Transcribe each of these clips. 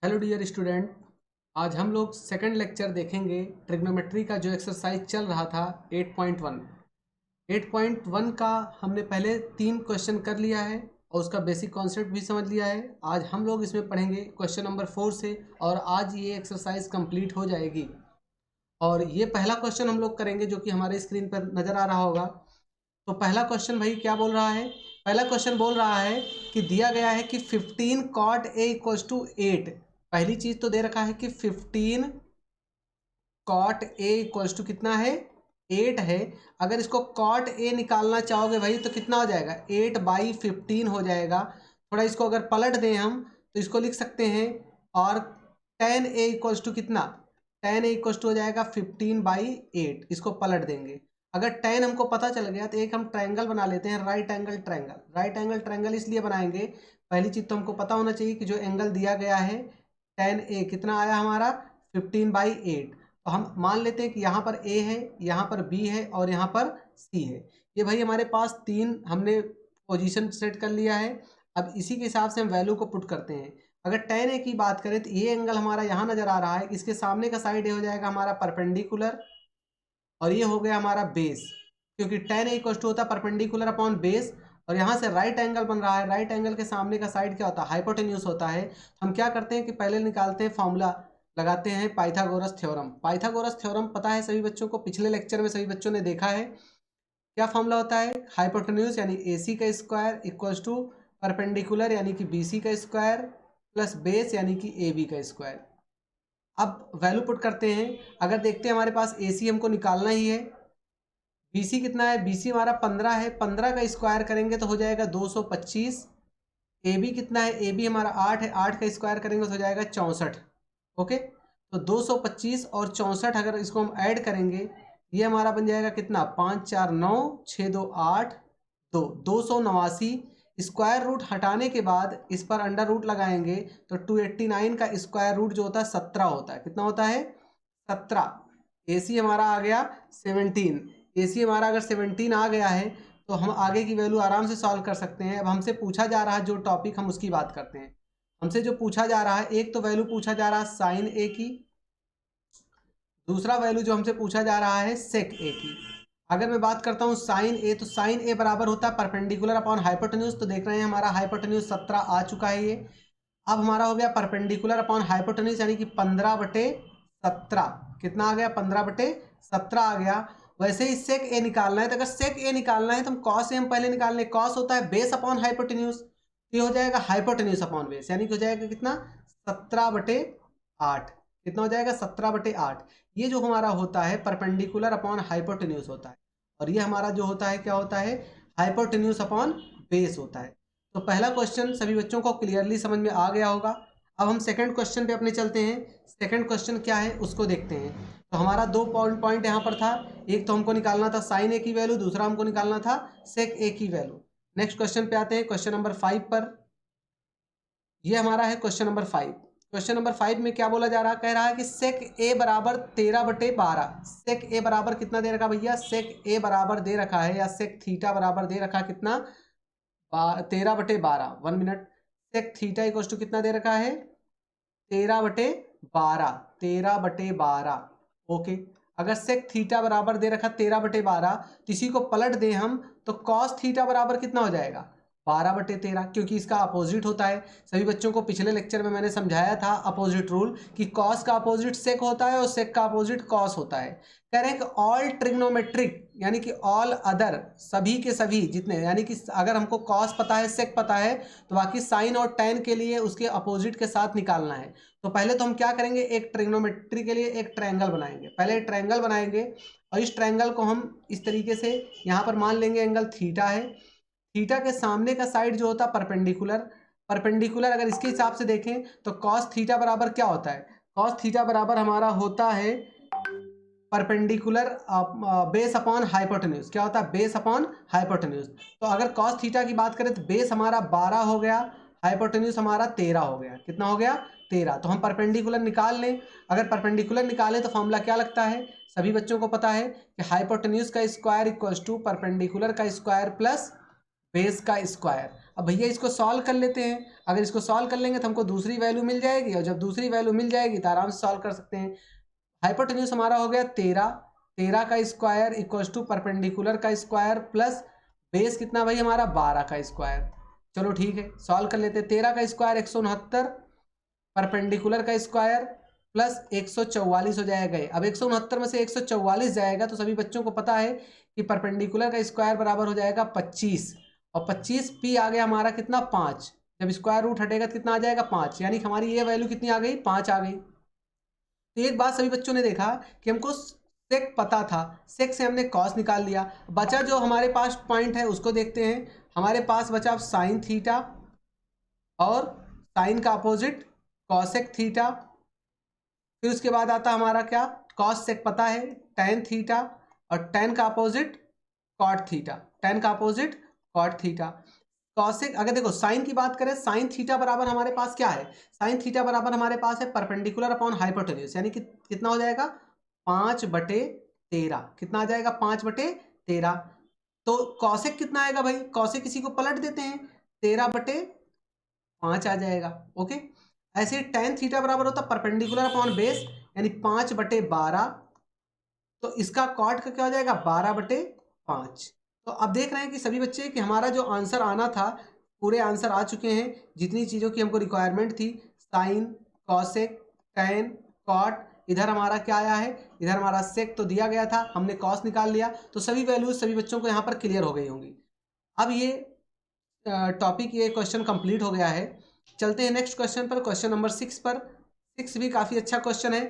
Hello dear student. आज हम लोग सेकंड लेक्चर देखेंगे ट्रिग्नोमेट्री का जो एक्सरसाइज चल रहा था 8.1। 8.1 का हमने पहले 3 क्वेश्चन कर लिया है और उसका बेसिक कॉन्सेप्ट भी समझ लिया है। आज हम लोग इसमें पढ़ेंगे क्वेश्चन नंबर 4 से और आज ये एक्सरसाइज कंप्लीट हो जाएगी। और ये पहला क्वेश्चन हम लोग करेंगे जो कि हमारे स्क्रीन पर नज़र आ रहा होगा। तो पहला क्वेश्चन भाई क्या बोल रहा है? पहला क्वेश्चन बोल रहा है कि दिया गया है कि 15 cot a इक्वल्स टू 8। पहली चीज तो दे रखा है कि 15 cot a इक्वल्स टू कितना है? 8 है। अगर इसको cot a निकालना चाहोगे भाई तो कितना हो जाएगा? 8/15 हो जाएगा। थोड़ा इसको अगर पलट दें हम तो इसको लिख सकते हैं। और tan a इक्वल्स टू कितना? tan a इक्वल्स टू हो जाएगा 15/8। इसको पलट देंगे। अगर tan हमको पता चल गया तो एक हम ट्रायंगल बना लेते हैं, right angle triangle. Right angle triangle इसलिए बनाएंगे, पहली चीज तो हमको पता होना चाहिए कि जो एंगल दिया गया है tan a कितना आया हमारा? 15/8। तो हम मान लेते हैं कि यहाँ पर a है, यहाँ पर b है और यहाँ पर c है। ये भाई हमारे पास 3 हमने पोजीशन सेट कर लिया है। अब इसी के हिसाब से हम वैल्यू को पुट करते हैं। अगर tan a की बात करें तो ये एंगल हमारा यहाँ नजर आ रहा है, इसके सामने का साइड हो जाएगा हमारा परपेंडिकुलर और ये हो गया हमारा बेस, क्योंकि tan a इक्वल टू होता है परपेंडिकुलर अपॉन बेस। और यहाँ से राइट एंगल बन रहा है, राइट एंगल के सामने का साइड क्या होता है? हाइपोटेन्यूज होता है। हम क्या करते हैं कि पहले निकालते हैं फॉर्मूला, लगाते हैं पाइथागोरस थ्योरम। पाइथागोरस थ्योरम पता है सभी बच्चों को, पिछले लेक्चर में सभी बच्चों ने देखा है। क्या फॉर्मूला होता है? हाइपोटेन्यूज यानी AC का स्क्वायर इक्वल्स टू परपेंडिकुलर यानी कि BC का स्क्वायर प्लस बेस यानी कि AB का स्क्वायर। अब वैल्यू पुट करते हैं। अगर देखते हैं हमारे पास AC हमको निकालना ही है, BC कितना है? BC हमारा 15 है, 15 का स्क्वायर करेंगे तो हो जाएगा 225। AB कितना है? AB हमारा 8 है, 8 का स्क्वायर करेंगे तो हो जाएगा 64। ओके, तो 225 और 64 अगर इसको हम ऐड करेंगे ये हमारा बन जाएगा कितना? 5 4 9 6 2 8 2 289। स्क्वायर रूट हटाने के बाद इस पर अंडर रूट लगाएंगे तो 289 का स्क्वायर रूट जो होता है 17 होता है। कितना होता है? 17। AC हमारा आ गया 17। AC हमारा अगर 17 आ गया है तो हम आगे की वैल्यू आराम से सॉल्व कर सकते हैं। अब हमसे पूछा जा रहा है जो टॉपिक, हम उसकी बात करते हैं। हमसे जो पूछा जा रहा है, एक तो वैल्यू पूछा जा रहा है साइन ए की, दूसरा वैल्यू जो हमसे पूछा जा रहा है सेक ए की। अगर मैं बात करता हूँ साइन ए, तो साइन ए बराबर होता है परपेंडिकुलर अपॉन हाइपोटेन्यूज। तो देख रहे हैं हमारा हाइपोटेन्यूज 17 आ चुका है ये। अब हमारा हो गया परपेंडिकुलर अपॉन हाइपोटेन्यूज यानी कि 15/17। कितना आ गया? 15/17 आ गया। वैसे ही सेक ए निकालना है, तो अगर सेक ए निकालना है तो हम कॉस ए हम पहले निकाल लें। कॉस होता है बेस अपॉन हाइपोटेन्यूज, ये हो जाएगा हाइपोटेन्यूज अपॉन बेस, यानी कि हो जाएगा कितना? 17/8। कितना हो जाएगा? 17/8। ये जो हमारा होता है परपेंडिकुलर अपॉन हाइपोटेन्यूज होता है, और ये हमारा जो होता है क्या होता है? हाइपोटेन्यूज अपॉन बेस होता है। तो पहला क्वेश्चन सभी बच्चों को क्लियरली समझ में आ गया होगा। अब हम सेकंड क्वेश्चन पे अपने चलते हैं। सेकंड क्वेश्चन क्या है उसको देखते हैं। तो हमारा 2 पॉइंट यहाँ पर था। एक तो हमको निकालना था साइन ए की वैल्यू, दूसरा हमको निकालना था सेक ए की वैल्यू। नेक्स्ट क्वेश्चन पे आते हैं, क्वेश्चन नंबर 5 पर। ये हमारा है क्वेश्चन नंबर 5। क्वेश्चन नंबर 5 में क्या बोला जा रहा है? कह रहा है कि सेक ए बराबर 13/12। सेक ए बराबर कितना दे रखा भैया? सेक ए बराबर दे रखा है, या सेक थीटा बराबर दे रखा कितना? 13/12। 1 minute. Sec theta equal to कितना दे रखा है? 13/12। 13/12। ओके, अगर सेक थीटा बराबर दे रखा 13/12 तो इसी को पलट दें हम तो कॉस थीटा बराबर कितना हो जाएगा? 12/13, क्योंकि इसका अपोजिट होता है। सभी बच्चों को पिछले लेक्चर में मैंने समझाया था अपोजिट रूल, कि कॉस का अपोजिट सेक होता है और सेक का अपोजिट कॉस होता है। कह रहे हैं कि ऑल ट्रिग्नोमेट्रिक यानी कि ऑल अदर, सभी के सभी जितने, यानी कि अगर हमको कॉस पता है सेक पता है तो बाकी साइन और टैन के लिए उसके अपोजिट के साथ निकालना है। तो पहले तो हम क्या करेंगे, एक ट्रिग्नोमेट्री के लिए एक ट्रायंगल बनाएंगे। पहले ट्रायंगल बनाएंगे और इस ट्रायंगल को हम इस तरीके से यहाँ पर मान लेंगे एंगल थीटा है। थीटा के सामने का साइड जो होता है परपेंडिकुलर। परपेंडिकुलर अगर इसके हिसाब से देखें तो कॉस थीटा बराबर क्या होता है? कॉस थीटा बराबर हमारा होता है परपेंडिकुलर बेस अपॉन हाइपोटेन्यूज। क्या होता है? Base upon hypotenuse. तो अगर कॉस थीटा की बात करें तो बेस हमारा 12 हो गया, हाइपोटेन्यूज हमारा 13 हो गया। कितना हो गया? 13। तो हम परपेंडिकुलर निकाल लें। अगर परपेंडिकुलर निकालें तो फॉर्मूला क्या लगता है? सभी बच्चों को पता है कि हाइपोटेन्यूज का स्क्वायर इक्वल्स टू परपेंडिकुलर का स्क्वायर प्लस बेस का स्क्वायर। अब भैया इसको सॉल्व कर लेते हैं। अगर इसको सॉल्व कर लेंगे तो हमको दूसरी वैल्यू मिल जाएगी, और जब दूसरी वैल्यू मिल जाएगी तो आराम से सॉल्व कर सकते हैं। हाइपोटेन्यूज हमारा हो गया 13, 13 का स्क्वायर इक्वल्स टू परपेंडिकुलर का स्क्वायर प्लस बेस कितना भाई हमारा 12 का स्क्वायर। चलो ठीक है, सॉल्व कर लेते हैं। 13 का स्क्वायर 169, परपेंडिकुलर का स्क्वायर प्लस 144 हो जाएगा। अब 169 में से 144 जाएगा तो सभी बच्चों को पता है कि परपेंडिकुलर का स्क्वायर बराबर हो जाएगा 25, और 25 पी आ गया हमारा कितना 5। जब स्क्वायर रूट हटेगा तो कितना आ जाएगा 5, यानी कि हमारी ये वैल्यू कितनी आ गई 5 आ गई। तो एक बात सभी बच्चों ने देखा कि हमको सेक पता था, सेक से हमने कॉस निकाल लिया। बचा जो हमारे पास पॉइंट है उसको देखते हैं। हमारे पास बचा साइन थीटा और साइन का अपोजिट कॉसेक थीटा। फिर उसके बाद आता हमारा क्या, कॉस सेक पता है टैन थीटा, और टैन का अपोजिट कॉट थीटा, टैन का अपोजिट कॉट थीटा। कॉसेक अगर देखो साइन की बात करें, साइन थीटा बराबर हमारे पास क्या है, साइन थीटा बराबर हमारे पास है परपेंडिकुलर अपॉन हाइपोटेन्यूज, यानी कि कितना हो जाएगा 5/13। कितना आ जाएगा 5/13। तो कॉसेक कितना आएगा भाई, कॉसेक किसी को पलट देते हैं 13/5 आ जाएगा। ओके, ऐसे tan थीटा बराबर होता है परपेंडिकुलर अपॉन बेस, यानी 5/12। तो इसका कॉट का क्या हो जाएगा 12/5। तो अब देख रहे हैं कि सभी बच्चे कि हमारा जो आंसर आना था पूरे आंसर आ चुके हैं। जितनी चीज़ों की हमको रिक्वायरमेंट थी, साइन, कॉसेक, टैन, कॉट, इधर हमारा क्या आया है, इधर हमारा सेक तो दिया गया था, हमने कॉस निकाल लिया। तो सभी वैल्यूज सभी बच्चों को यहाँ पर क्लियर हो गई होंगी। अब ये टॉपिक, ये क्वेश्चन कंप्लीट हो गया है। चलते हैं नेक्स्ट क्वेश्चन पर, क्वेश्चन नंबर 6 पर। 6 भी काफ़ी अच्छा क्वेश्चन है,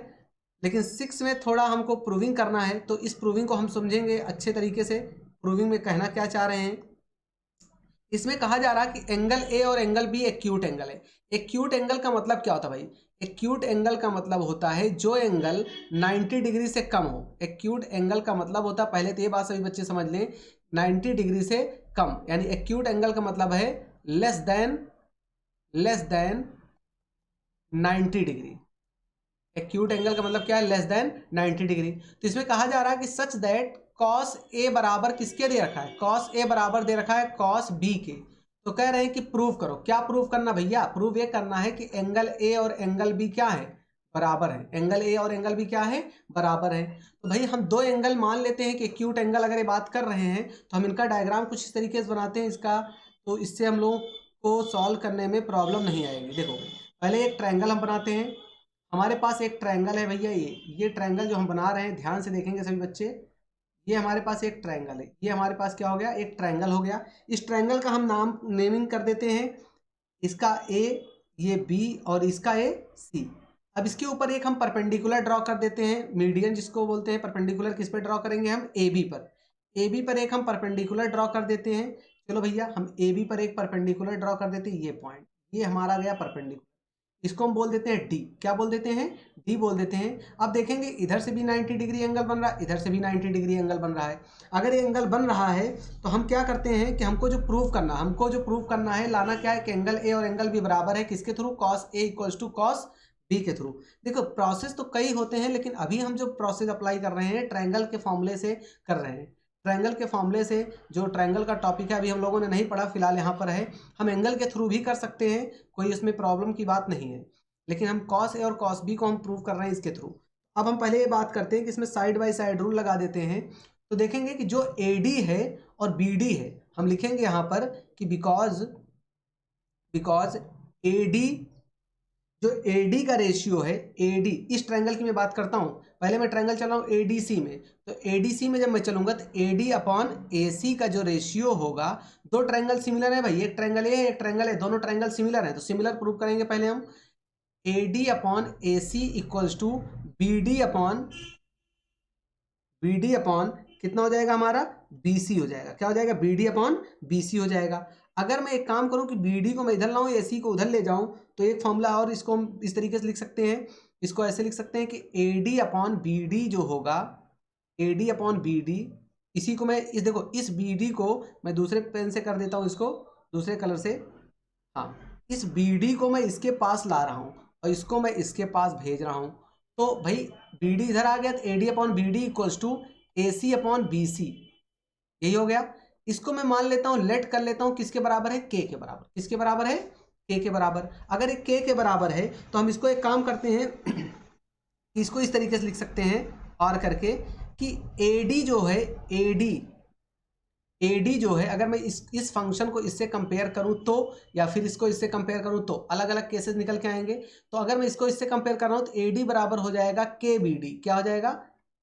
लेकिन 6 में थोड़ा हमको प्रूविंग करना है, तो इस प्रूविंग को हम समझेंगे अच्छे तरीके से। प्रूविंग में कहना क्या चाह रहे हैं, इसमें कहा जा रहा है कि एंगल ए और एंगल बी एक्यूट एंगल है। एक्यूट एंगल का मतलब क्या होता है भाई, एक्यूट एंगल का मतलब होता है जो एंगल 90 डिग्री से कम हो। एक्यूट एंगल का मतलब होता है, पहले तो ये बात सभी बच्चे समझ लें, 90 डिग्री से कम, यानी एक्यूट एंगल का मतलब है less than 90 degree. Acute angle का मतलब क्या है, लेस देन 90 डिग्री। तो इसमें कहा जा रहा है कि सच दैट कॉस ए बराबर किसके दे रखा है, कॉस ए बराबर दे रखा है कॉस बी के। तो कह रहे हैं कि प्रूव करो। क्या प्रूव करना भैया, प्रूव ये करना है कि एंगल ए और एंगल बी क्या है, बराबर है। एंगल ए और एंगल बी क्या है, बराबर है। तो भाई हम दो एंगल मान लेते हैं कि एक्यूट एंगल अगर ये बात कर रहे हैं, तो हम इनका डायग्राम कुछ इस तरीके से बनाते हैं इसका, तो इससे हम लोगों को सॉल्व करने में प्रॉब्लम नहीं आएगी। देखो पहले एक ट्रायंगल हम बनाते हैं। हमारे पास एक ट्रायंगल है भैया, ये ट्रायंगल जो हम बना रहे हैं, ध्यान से देखेंगे सभी बच्चे, ये हमारे पास एक ट्रायंगल है। ये हमारे पास क्या हो गया, एक ट्रायंगल हो गया। इस ट्रायंगल का हम नाम नेमिंग कर देते हैं, इसका ए, ये बी, और इसका ए सी। अब इसके ऊपर एक हम परपेंडिकुलर ड्रॉ कर देते हैं, मीडियन जिसको बोलते हैं। परपेंडिकुलर किस पे ड्रॉ करेंगे हम, ए बी पर। ए बी पर एक हम परपेंडिकुलर ड्रॉ कर देते हैं। चलो भैया हम ए बी पर एक परपेंडिकुलर ड्रॉ कर देते हैं, ये पॉइंट, ये हमारा गया परपेंडिकुलर। इसको हम बोल देते हैं डी। क्या बोल देते हैं, डी बोल देते हैं। अब देखेंगे इधर से भी 90 डिग्री एंगल बन रहा है, इधर से भी 90 डिग्री एंगल बन रहा है। अगर ये एंगल बन रहा है तो हम क्या करते हैं कि हमको जो प्रूव करना है, लाना क्या है कि एंगल ए और एंगल बी बराबर है किसके through, cos A equals to cos B के थ्रू। देखो प्रोसेस तो कई होते हैं, लेकिन अभी हम जो प्रोसेस अप्लाई कर रहे हैं ट्रायंगल के फॉर्मूले से कर रहे हैं। ट्रायंगल के फॉर्मूले से, जो ट्रायंगल का टॉपिक है अभी हम लोगों ने नहीं पढ़ा, फिलहाल यहाँ पर है। हम एंगल के थ्रू भी कर सकते हैं, कोई इसमें प्रॉब्लम की बात नहीं है, लेकिन हम कॉस ए और कॉस बी को हम प्रूव कर रहे हैं इसके थ्रू। अब हम पहले ये बात करते हैं कि इसमें साइड बाय साइड रूल लगा देते हैं। तो देखेंगे कि जो AD है और BD है, हम लिखेंगे यहाँ पर कि बिकॉज AD, जो AD का रेशियो है, AD इस ट्रायंगल की मैं बात करता हूँ, पहले मैं ट्रायंगल चल रहा हूँ ADC में। तो ADC में जब मैं चलूंगा तो AD अपॉन AC का जो रेशियो होगा, दो ट्रायंगल सिमिलर है भाई, एक ट्रायंगल ए है एक ट्रायंगल है, दोनों ट्रायंगल सिमिलर है, तो सिमिलर प्रूव करेंगे पहले हम। AD upon AC equals to BD upon कितना हो जाएगा हमारा, BC हो जाएगा। क्या हो जाएगा, BD अपॉन BC हो जाएगा। अगर मैं एक काम करूं कि BD को मैं इधर लाऊं, AC को उधर ले जाऊं, तो एक फॉर्मूला और, इसको हम इस तरीके से लिख सकते हैं, इसको ऐसे लिख सकते हैं कि AD अपॉन BD जो होगा, AD अपॉन BD, इसी को मैं इस देखो इस BD को मैं दूसरे पेन से कर देता हूं, इसको दूसरे कलर से, हाँ, इस BD को मैं इसके पास ला रहा हूँ और इसको मैं इसके पास भेज रहा हूँ। तो भाई BD इधर आ गया तो AD upon BD equals to AC upon BC, यही हो गया। इसको मैं मान लेता हूं, लेट कर लेता हूं किसके बराबर है, के के बराबर। किसके बराबर है, के के बराबर। अगर एक के के बराबर है तो हम इसको एक काम करते हैं इसको इस तरीके से लिख सकते हैं और करके कि एडी जो है, एडी जो है, अगर मैं इस फंक्शन को इससे कंपेयर करूं तो, या फिर इसको इससे कंपेयर करूं तो अलग अलग केसेस निकल के आएंगे। तो अगर मैं इसको इससे कंपेयर कर रहा हूं तो एडी बराबर हो जाएगा के बी डी। क्या हो जाएगा,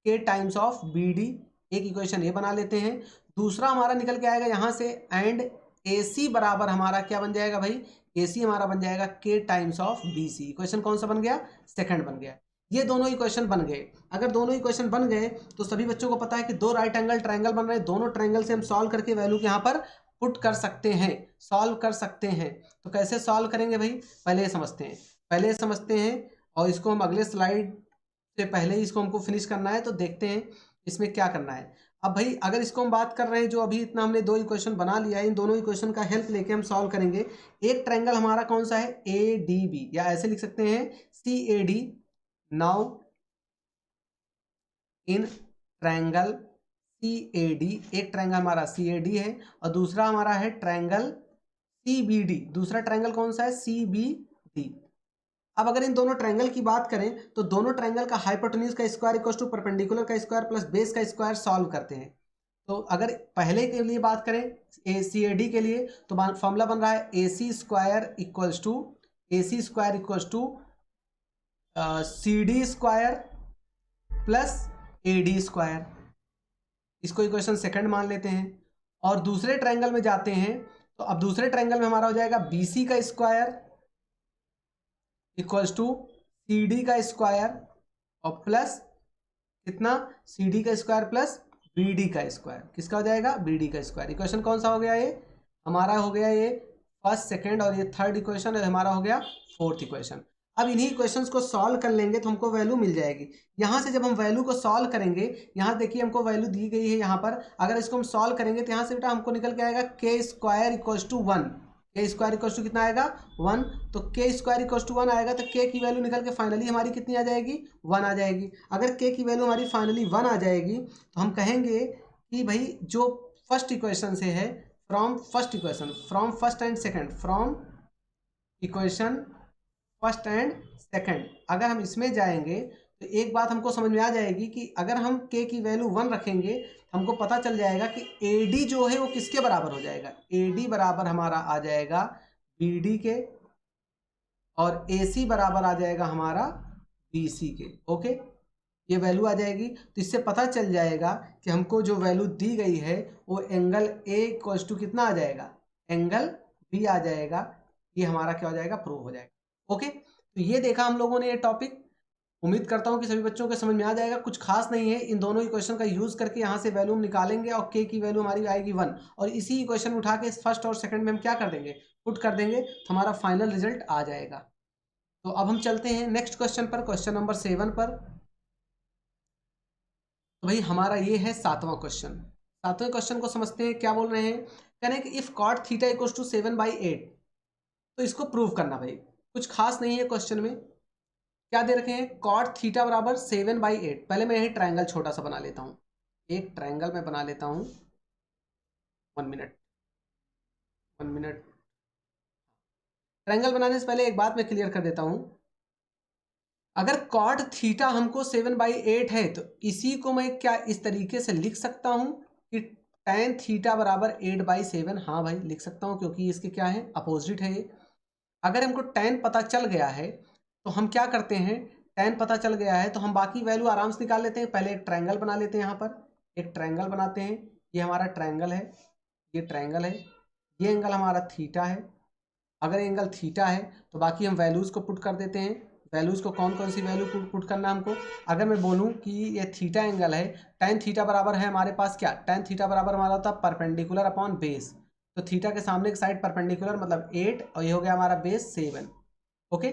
के टाइम्स ऑफ बी डी। एक इक्वेशन ये बना लेते हैं। दूसरा हमारा निकल के आएगा यहां से, एंड ए सी बराबर हमारा क्या बन जाएगा भाई, ए सी हमारा बन जाएगा के times of B C. Equation कौन सा बन गया, सेकंड बन गया। ये दोनों इक्वेशन बन गए। अगर दोनों इक्वेशन बन गए तो सभी बच्चों को पता है कि दो राइट एंगल ट्रायंगल बन रहे हैं, दोनों ट्रायंगल से हम सॉल्व करके वैल्यू के यहाँ पर पुट कर सकते हैं, सॉल्व कर सकते हैं। तो कैसे सॉल्व करेंगे भाई, पहले ये समझते हैं और इसको हम अगले स्लाइड से पहले ही इसको हमको फिनिश करना है। तो देखते हैं इसमें क्या करना है। अब भाई अगर इसको हम बात कर रहे हैं, जो अभी इतना हमने दो इक्वेशन बना लिया है, इन दोनों इक्वेशन का हेल्प लेके हम सॉल्व करेंगे। एक ट्रायंगल हमारा कौन सा है, ए डी बी, या ऐसे लिख सकते हैं C A D. Now in triangle C A D, एक ट्रायंगल हमारा सी ए डी है और दूसरा हमारा है ट्रायंगल सी बी डी। दूसरा ट्रायंगल कौन सा है, सी बी डी। अब अगर इन दोनों ट्रायंगल की बात करें तो दोनों ट्रायंगल का हाइपोटेन्यूज का स्क्वायर इक्वल टू परपेंडिकुलर का स्क्वायर प्लस बेस का स्क्वायर सॉल्व करते हैं। तो अगर पहले के लिए बात करें ए सी ए डी के लिए, तो फॉर्मूला बन रहा है A C square equals to C D square plus A D square. इसको इक्वेशन सेकंड मान लेते हैं। और दूसरे ट्रायंगल में जाते हैं तो अब दूसरे ट्रायंगल में हमारा हो जाएगा बी सी का square equals to C D का स्क्वायर और प्लस कितना, सी डी का स्क्वायर प्लस बी डी का स्क्वायर। किसका हो जाएगा, बी डी का स्क्वायर। इक्वेशन कौन सा हो गया, ये हमारा हो गया ये फर्स्ट, सेकंड, और ये थर्ड इक्वेशन, और हमारा हो गया फोर्थ इक्वेशन। अब इन्हीं इक्वेशंस को सॉल्व कर लेंगे तो हमको वैल्यू मिल जाएगी। यहाँ से जब हम वैल्यू को सॉल्व करेंगे, यहाँ देखिए हमको वैल्यू दी गई है यहाँ पर, अगर इसको हम सॉल्व करेंगे तो यहाँ से बेटा हमको निकल के आएगा के स्क्वायर इक्वल्स टू 1। के स्क्वायर इक्वल्स टू कितना आएगा, 1। तो के स्क्वायर इक्वल्स टू 1 आएगा तो के की वैल्यू निकल के फाइनली हमारी कितनी आ जाएगी, 1 आ जाएगी। अगर के की वैल्यू हमारी फाइनली 1 आ जाएगी तो हम कहेंगे कि भाई जो फर्स्ट इक्वेशन से है, from first and second, from equation first and second, अगर हम इसमें जाएंगे तो एक बात हमको समझ में आ जाएगी कि अगर हम के की वैल्यू 1 रखेंगे तो हमको पता चल जाएगा कि ए डी जो है वो किसके बराबर हो जाएगा, ए डी बराबर हमारा आ जाएगा बी डी के, और ए सी बराबर आ जाएगा हमारा बी सी के। ओके, ये वैल्यू आ जाएगी। तो इससे पता चल जाएगा कि हमको जो वैल्यू दी गई है वो एंगल ए इक्वल्स टू कितना आ जाएगा, एंगल बी आ जाएगा। ये हमारा क्या हो जाएगा, प्रूव हो जाएगा। ओके, तो ये देखा हम लोगों ने ये टॉपिक। उम्मीद करता हूँ कि सभी बच्चों के समझ में आ जाएगा। कुछ खास नहीं है, इन दोनों इक्वेशन का यूज करके यहाँ से वैल्यू हम निकालेंगे और के की वैल्यू हमारी आएगी 1, और इसी इक्वेशन उठा के फर्स्ट और सेकंड में हम क्या कर देंगे, पुट कर देंगे, तो हमारा फाइनल रिजल्ट आ जाएगा। तो अब हम चलते हैं नेक्स्ट क्वेश्चन पर, क्वेश्चन नंबर 7 पर। तो भाई हमारा ये है 7वां क्वेश्चन। 7वें क्वेश्चन को समझते हैं, क्या बोल रहे हैं, कह रहे हैं कि if cot theta equals to 7/8, तो इसको प्रूव करना। भाई कुछ खास नहीं है क्वेश्चन में, क्या दे रखे हैं, कॉट थीटा बराबर 7/8। पहले मैं यही ट्रायंगल छोटा सा बना लेता हूँ, एक ट्रायंगल मैं बना लेता हूँ। 1 मिनट ट्रायंगल बनाने से पहले एक बात मैं क्लियर कर देता हूँ। अगर कॉट थीटा हमको 7/8 है तो इसी को मैं क्या इस तरीके से लिख सकता हूँ कि tan थीटा बराबर 8/7। हाँ भाई लिख सकता हूँ, क्योंकि इसके क्या है, अपोजिट है ये। अगर हमको tan पता चल गया है तो हम क्या करते हैं, tan पता चल गया है तो हम बाकी वैल्यू आराम से निकाल लेते हैं। पहले एक ट्रायंगल बना लेते हैं, यहाँ पर एक ट्रायंगल बनाते हैं। ये हमारा ट्रायंगल है, ये ट्रायंगल है, ये एंगल हमारा थीटा है। अगर एंगल थीटा है तो बाकी हम वैल्यूज़ को पुट कर देते हैं। वैल्यूज़ को कौन कौन सी वैल्यू पुट करना है हमको, अगर मैं बोलूँ कि ये थीटा एंगल है, tan थीटा बराबर है हमारे पास क्या, tan थीटा बराबर हमारा होता है परपेंडिकुलर अपॉन बेस। तो थीटा के सामने की साइड परपेंडिकुलर मतलब 8, और ये हो गया हमारा बेस 7। ओके,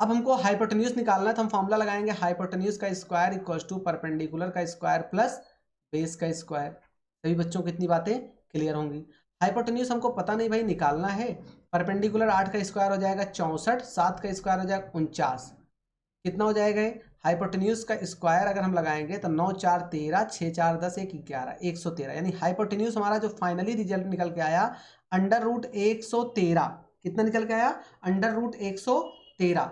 अब हमको हाइपोटेन्यूज निकालना है तो हम फॉर्मूला लगाएंगे, हाइपोटेन्यूज का स्क्वायर इक्वल्स टू परपेंडिकुलर का स्क्वायर प्लस बेस का स्क्वायर। सभी बच्चों को इतनी बातें क्लियर होंगी। हाइपोटेन्यूज हमको पता नहीं भाई, निकालना है। परपेंडिकुलर 8 का स्क्वायर हो जाएगा 64, 7 का स्क्वायर हो जाएगा 49। कितना हो जाएगा, हाइपोटेन्यूज का स्क्वायर अगर हम लगाएंगे तो 9 4 13, 6 4 10, 1 11, 113, यानी हाइपोटेन्यूज हमारा जो फाइनली रिजल्ट निकल के आया √113। कितना निकल के आया? √113।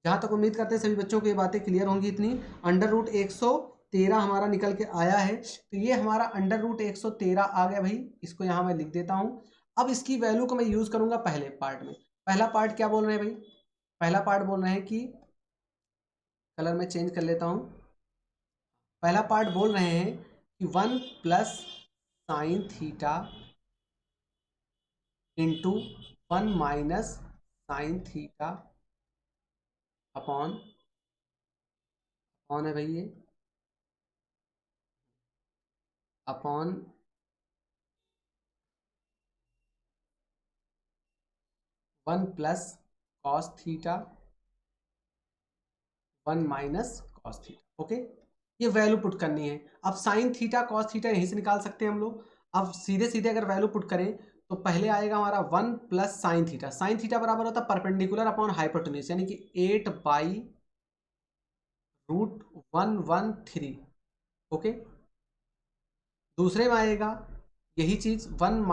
जहां तक उम्मीद करते हैं सभी बच्चों को ये बातें क्लियर होंगी इतनी। √113 हमारा निकल के आया है। तो ये हमारा √113 आ गया भाई, इसको यहाँ मैं लिख देता हूँ। अब इसकी वैल्यू को मैं यूज करूंगा पहले पार्ट में। पहला पार्ट क्या बोल रहे हैं भाई? पहला पार्ट बोल रहे हैं कि कलर में चेंज कर लेता हूं। पहला पार्ट बोल रहे हैं कि 1 + sin theta into 1 - sin theta upon है भाई ये upon 1 + cos theta 1 - cos theta. Okay, ये वैल्यू पुट करनी है। अब साइन थीटा कॉस थीटा यहीं से निकाल सकते हैं हम लोग। अब सीधे सीधे अगर वैल्यू पुट करें तो पहले आएगा हमारा 1 + sin थीटा। साइन थीटा बराबर होता है परपेंडिकुलर अपॉन हाइपोटेन्यूज, यानी कि 8/√113। ओके, दूसरे में आएगा यही चीज 1 -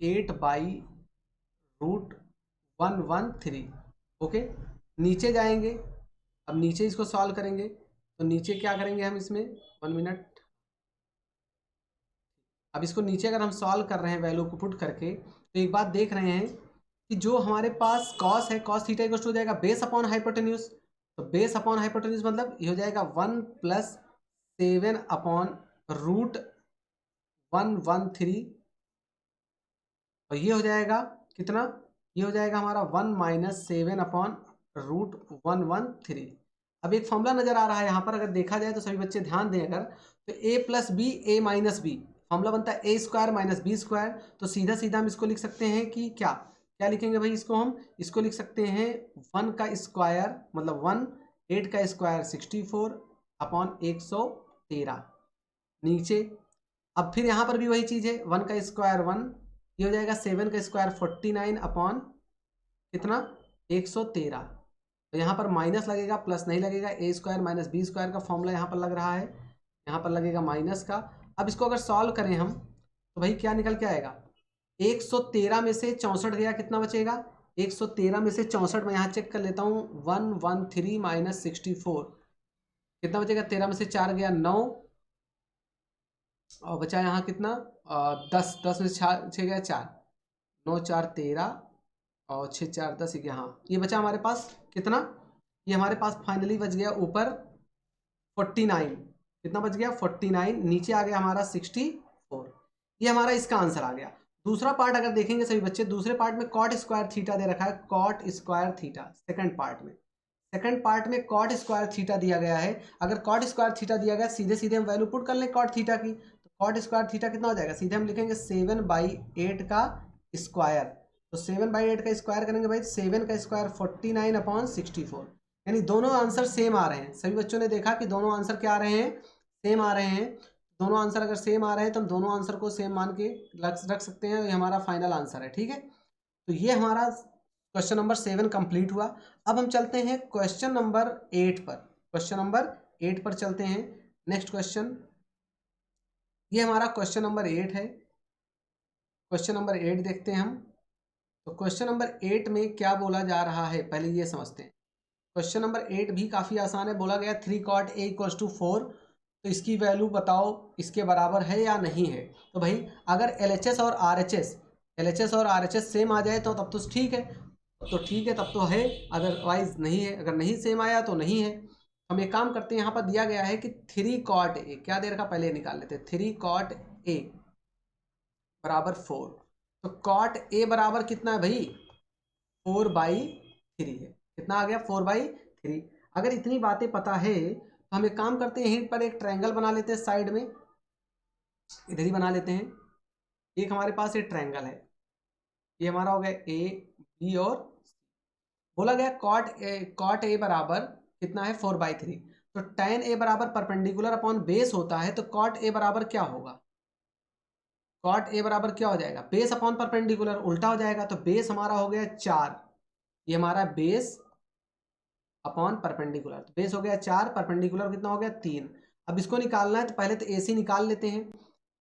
8/√113। ओके, नीचे जाएंगे। अब नीचे इसको सॉल्व करेंगे तो नीचे क्या करेंगे हम इसमें, 1 मिनट। अब इसको नीचे अगर हम सॉल्व कर रहे हैं वैल्यू को पुट करके, तो एक बात देख रहे हैं कि जो हमारे पास कॉस है, कॉस थीटा इक्वल टू हो जाएगा बेस अपॉन हाइपोटेन्यूज। तो बेस अपॉन हाइपोटेन्यूज मतलब ये हो जाएगा 1 + 7/√113। और ये हो जाएगा कितना? ये हो जाएगा हमारा 1 - 7/√113। अब एक फॉर्मूला नजर आ रहा है यहाँ पर, अगर देखा जाए तो सभी बच्चे ध्यान दें अगर, तो a + b a - b formula बनता है a² - b²। तो सीधा सीधा हम इसको लिख सकते हैं कि क्या क्या लिखेंगे भाई? इसको लिख सकते हैं 1 का स्क्वायर मतलब 1, 8 का स्क्वायर 64 अपॉन 113। नीचे अब फिर यहाँ पर भी वही चीज है, 1 का स्क्वायर 1, ये हो जाएगा 7 का स्क्वायर 49 अपॉन कितना? 113। तो यहाँ पर माइनस लगेगा, प्लस नहीं लगेगा। a² - b² का फॉर्मूला यहाँ पर लग रहा है, यहाँ पर लगेगा माइनस का। अब इसको अगर सॉल्व करें हम तो भाई क्या निकल के आएगा? 113 में से 64 गया, कितना बचेगा? 113 में से 64 मैं यहाँ चेक कर लेता हूँ, 113 - 64 कितना बचेगा? 13 में से 4 गया 9 और बचा यहाँ कितना? 10, 10 में से 6 गया 4, 9 4 13 और 6 4 10 1। हाँ, ये बचा हमारे पास कितना? ये हमारे पास फाइनली बच गया ऊपर 49। कितना बच गया? 49। नीचे आ गया हमारा 64। ये हमारा इसका आंसर आ गया। दूसरा पार्ट अगर देखेंगे सभी बच्चे, दूसरे पार्ट में कॉट स्क्वायर थीटा दे रखा है, cot square theta. Second part में कॉट स्क्वायर थीटा दिया गया है। अगर कॉट स्क्वायर थीटा दिया गया, सीधे सीधे हम वैल्यू पुट कर लें कॉट थीटा की, तो कॉट स्क्वायर थीटा कितना हो जाएगा? सीधे हम लिखेंगे 7/8 का स्क्वायर। तो 7/8 का स्क्वायर करेंगे भाई, 7 का स्क्वायर 49 अपॉन 64। यानी दोनों आंसर सेम आ रहे हैं। सभी बच्चों ने देखा कि दोनों आंसर क्या आ रहे हैं? सेम आ रहे हैं। दोनों आंसर अगर सेम आ रहे हैं तो हम दोनों आंसर को सेम मान के रख सकते हैं। ये हमारा फाइनल आंसर है, ठीक है। तो ये हमारा क्वेश्चन नंबर 7 कंप्लीट हुआ। अब हम चलते हैं क्वेश्चन नंबर 8 पर। क्वेश्चन नंबर 8 पर चलते हैं। नेक्स्ट क्वेश्चन, ये हमारा क्वेश्चन नंबर 8 है। क्वेश्चन नंबर 8 देखते हैं हम। तो क्वेश्चन नंबर 8 में क्या बोला जा रहा है पहले ये समझते हैं। क्वेश्चन नंबर 8 भी काफ़ी आसान है। बोला गया 3 cot a = 4, तो इसकी वैल्यू बताओ इसके बराबर है या नहीं है। तो भाई अगर LHS और RHS सेम आ जाए तो तब तो ठीक है, तब तो है, अदरवाइज नहीं है। अगर नहीं सेम आया तो नहीं है। हम एक काम करते हैं, यहाँ पर दिया गया है कि 3 cot a, क्या दे रखा पहले निकाल लेते हैं। 3 cot a बराबर 4। तो cot a बराबर कितना है भाई? 4/3 है। कितना आ गया? 4/3। अगर इतनी बातें पता है तो हम एक काम करते हैं, यहीं पर एक ट्रायंगल बना लेते हैं साइड में, इधर ही बना लेते हैं। एक हमारे पास एक ट्रायंगल है, ये हमारा हो गया ए बी और बोला गया कॉट ए बराबर कितना है? 4/3। तो tan ए बराबर परपेंडिकुलर अपॉन बेस होता है, तो कॉट ए बराबर क्या होगा? कॉट ए बराबर क्या हो जाएगा? बेस अपॉन परपेंडिकुलर, उल्टा हो जाएगा। तो बेस हमारा हो गया 4, ये हमारा बेस अपॉन परपेंडिकुलर। तो बेस हो गया 4, परपेंडिकुलर कितना हो गया 3। अब इसको निकालना है तो पहले तो AC निकाल लेते हैं।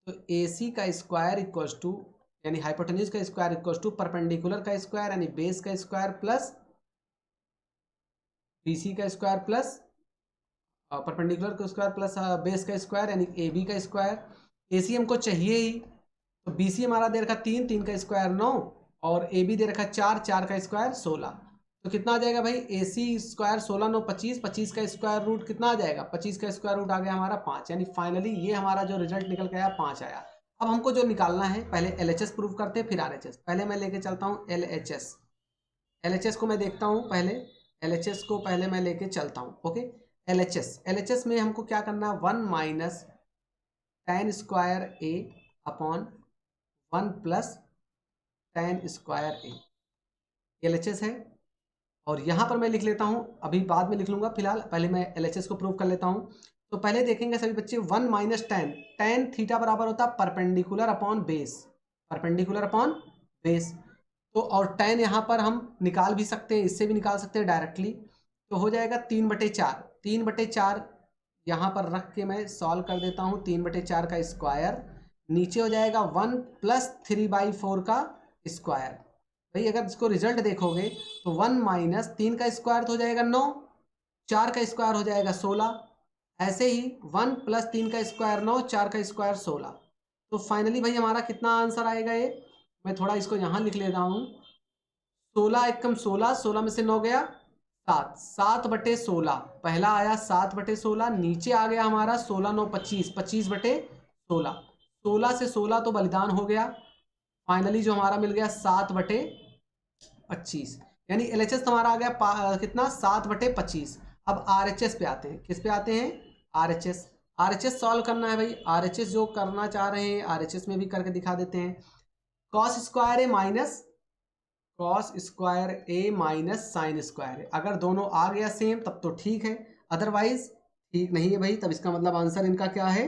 तो AC का स्क्वायर इक्वल्स टू, यानी हाइपोटेन्यूज का स्क्वायर इक्वल्स टू परपेंडिकुलर का स्क्वायर यानी बेस का स्क्वायर प्लस BC का स्क्वायर प्लस परपेंडिकुलर का स्क्वायर प्लस बेस का स्क्वायर यानी AB का स्क्वायर। AC हमको चाहिए ही, तो BC हमारा दे रखा 3, 3 का स्क्वायर 9 और AB दे रखा 4, 4 का स्क्वायर 16। तो कितना आ जाएगा भाई, AC स्क्वायर 16 9 25, 25 का स्क्वायर रूट कितना आ जाएगा, 25 का स्क्वायर रूट आ गया हमारा 5, यानी फाइनली ये हमारा जो रिजल्ट निकल के आया 5 आया। अब हमको जो निकालना है, पहले LHS प्रूव करते हैं फिर RHS। पहले मैं लेके चलता हूँ LHS। LHS को मैं देखता हूँ पहले, LHS को पहले मैं लेके चलता हूँ। ओके, LHS में हमको क्या करना है, 1 minus tan square A upon 1 plus tan square A, LHS है। और यहाँ पर मैं लिख लेता हूँ, अभी बाद में लिख लूँगा, फिलहाल पहले मैं LHS को प्रूव कर लेता हूँ। तो पहले देखेंगे सभी बच्चे 1 माइनस tan थीटा बराबर होता है perpendicular upon base, perpendicular upon base. तो और tan यहाँ पर हम निकाल भी सकते हैं, इससे भी निकाल सकते हैं डायरेक्टली। तो हो जाएगा 3/4, 3/4 यहाँ पर रख के मैं सॉल्व कर देता हूँ। 3/4 का स्क्वायर नीचे हो जाएगा 1 प्लस 3/4 का स्क्वायर। भाई अगर इसको रिजल्ट देखोगे तो 1 माइनस 3 का स्क्वायर तो हो जाएगा 9, 4 का स्क्वायर हो जाएगा 16, ऐसे ही 1 प्लस 3 का स्क्वायर 9, 4 का स्क्वायर 16। तो फाइनली भाई हमारा कितना आंसर आएगा, ये मैं थोड़ा इसको यहाँ लिख लेता हूँ। 16 एकम 16, 16 में से 9 गया 7, 7/16 पहला आया, 7/16 नीचे आ गया हमारा 16 9 25, 25/16, 16 से 16 तो बलिदान हो गया। फाइनली जो हमारा मिल गया 7/25, यानी LHS हमारा आ गया कितना 7/25। अब RHS पे आते हैं, किस पे आते हैं, RHS सॉल्व करना है भाई। RHS जो करना चाह रहे हैं RHS में भी करके दिखा देते हैं। कॉस स्क्वायर ए माइनस साइन स्क्वायर ए, अगर दोनों आ गया सेम तब तो ठीक है, अदरवाइज ठीक नहीं है भाई, तब इसका मतलब आंसर इनका क्या है,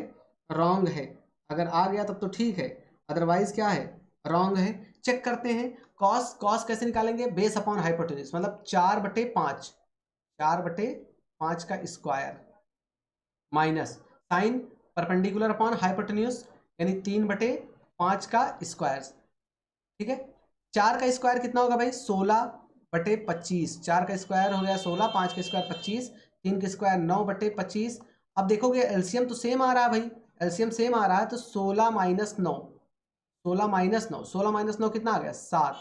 रॉन्ग है। अगर आ गया तब तो ठीक है, अदरवाइज क्या है, रॉन्ग है। चेक करते हैं कॉस कैसे निकालेंगे, बेस अपॉन हाइपोटेन्यूज, मतलब 4/5, 4/5 का square minus sine perpendicular upon hypotenuse यानी 3/5 का स्क्वायर। ठीक है, 4 का स्क्वायर कितना होगा भाई, 16/25, 4 का स्क्वायर हो गया 16, 5 का स्क्वायर 25, 3 का स्क्वायर 9/25। अब देखोगे एलसीएम तो सेम आ रहा है भाई, एलसीएम सेम आ रहा है, तो 16 माइनस 9, 16 माइनस 9, 16 माइनस 9 कितना आ गया 7,